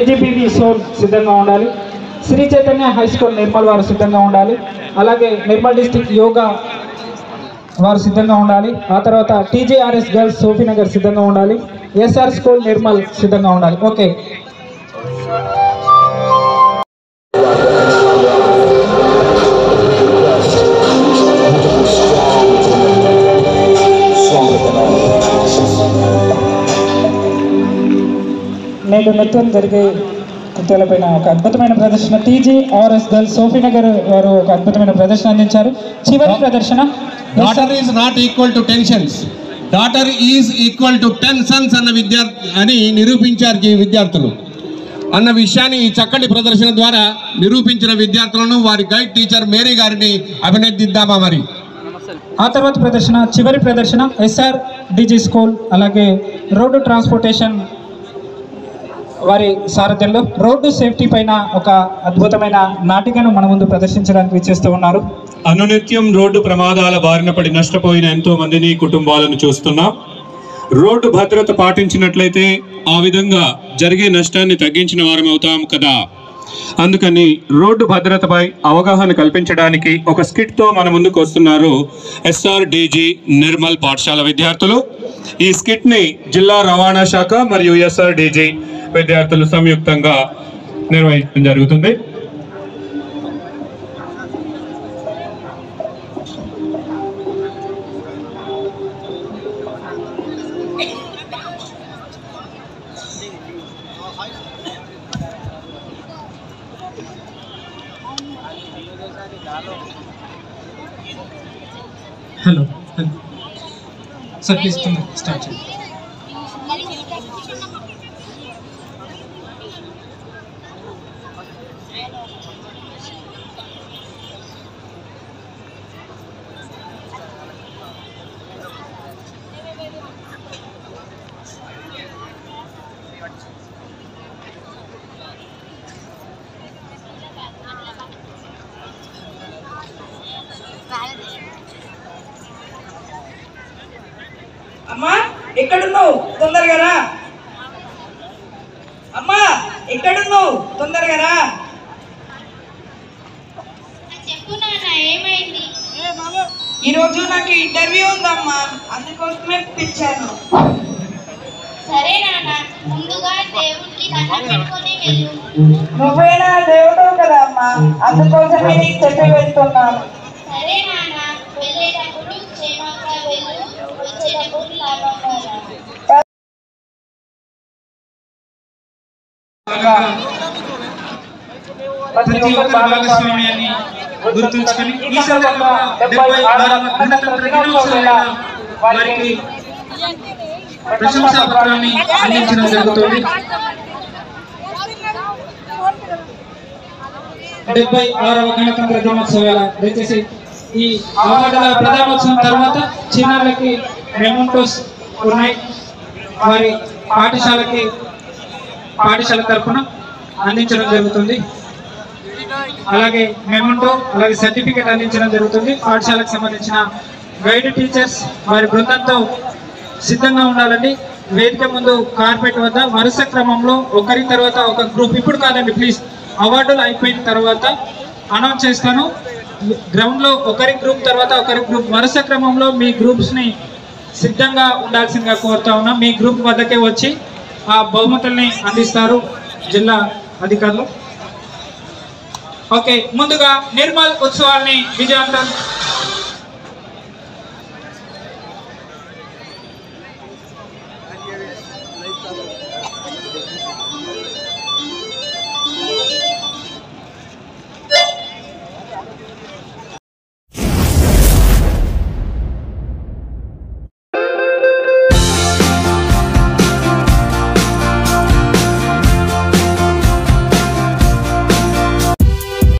KGBV soul సిద్ధంగా ఉండాలి. Shri Chaitanya high school Nirmal వారు సిద్ధంగా ఉండాలి. అలాగే నిర్మల్ డిస్టిక్ యోగా వారు సిద్ధంగా ఉండాలి. ఆ తర్వాత టీజేఆర్ఎస్ గర్ల్స్ సోఫీనగర్ సిద్ధంగా ఉండాలి. ఎస్ఆర్ స్కూల్ నిర్మల్ సిద్ధంగా ఉండాలి. ఓకే, నేడు నృత్యం జరిగే కృత్యాలపైన ఒక అద్భుతమైన ప్రదర్శన టీజీఆర్ఎస్ గర్ల్స్ సోఫీనగర్ వారు ఒక అద్భుతమైన ప్రదర్శన అందించారు. చివరి ప్రదర్శన daughter is not equal to tensions, daughter is equal to 10 Sons అన్న అని నిరూపించారు ఈ విద్యార్థులు అన్న విషయాన్ని ఈ చక్కటి ప్రదర్శన ద్వారా నిరూపించిన విద్యార్థులను వారి గైడ్ టీచర్ మేరీ గారిని అభినందిద్దామా. మరి ఆ తర్వాత ప్రదర్శన చివరి ప్రదర్శన ఎస్ఆర్ డిజి స్కూల్ అలాగే రోడ్డు ట్రాన్స్పోర్టేషన్ వారి సారథ్యంలో రోడ్డు సేఫ్టీ పైన ఒక అద్భుతమైన నాటికను మన ముందు ప్రదర్శించడానికి విచ్చేస్తూ ఉన్నారు. అనునిత్యం రోడ్డు ప్రమాదాల బారిన పడి నష్టపోయిన ఎంతో మందిని కుటుంబాలను చూస్తున్నాం. రోడ్డు భద్రత పాటించినట్లయితే ఆ విధంగా జరిగే నష్టాన్ని తగ్గించిన వారం అవుతాం కదా. అందుకని రోడ్డు భద్రతపై అవగాహన కల్పించడానికి ఒక స్కిట్తో మన ముందుకు వస్తున్నారు ఎస్ఆర్డిజి నిర్మల్ పాఠశాల విద్యార్థులు. ఈ స్కిట్ని జిల్లా రవాణా శాఖ మరియు ఎస్ఆర్డిజి విద్యార్థులు సంయుక్తంగా నిర్వహించడం జరుగుతుంది. హలో సార్, ప్లీజ్ స్టార్ట్ చేయండి. అమ్మా ఎక్కడున్నావు? తొందరగా రా. అమ్మా ఎక్కడున్నావు? తొందరగా రా. చెప్పు నాన్న, ఏమైంది? ఈరోజు నాకు ఇంటర్వ్యూ ఉందమ్మా, అందుకోసమే పిలిచాను. సరే నాన్న, ముందుగా దేవుడికి దండం పెట్టుకొని వెళ్ళు. నువ్వేనా దేవుడు కదా అమ్మా, అందుకోసమే నీకు చెప్పి వెళ్తున్నాను. సరే నాన్న, వెళ్ళేటప్పుడు క్షేమంగా వెళ్ళు, వచ్చేటప్పుడు లాభంగా రా. ప్రతి ఒక్కరి భాగస్వామ్యాన్ని గుర్తుంచుకొని ఈ సందర్భంగా 76వ గణతంత్ర దినోత్సవంలో వారికి ప్రశంసా పత్రాన్ని అందించడం జరుగుతుంది. 76వ గణతంత్ర దినోత్సవాల దయచేసి ఈ అవార్డుల ప్రధానోత్సవం తర్వాత చిన్నారులకి మెమోంటోస్ ఉన్నాయి. వారి పాఠశాల తరఫున అందించడం జరుగుతుంది. అలాగే మెమోంటో అలాగే సర్టిఫికేట్ అందించడం జరుగుతుంది. పాఠశాలకు సంబంధించిన గైడ్ టీచర్స్ వారి బృందంతో సిద్ధంగా ఉండాలండి. వేదిక ముందు కార్పెట్ వద్ద వరుస క్రమంలో ఒకరి తర్వాత ఒక గ్రూప్, ఇప్పుడు కాదండి ప్లీజ్, అవార్డులు అయిపోయిన తర్వాత అనౌన్స్ చేస్తాను. గ్రౌండ్లో ఒకరి గ్రూప్ తర్వాత ఒకరి గ్రూప్ వరుస క్రమంలో మీ గ్రూప్స్ని సిద్ధంగా ఉండాల్సిందిగా కోరుతా ఉన్నాం. మీ గ్రూప్ వద్దకే వచ్చి ఆ బహుమతుల్ని అందిస్తారు జిల్లా అధికారులు. ఓకే, ముందుగా నిర్మల్ ఉత్సవాల్ని విజయవంతం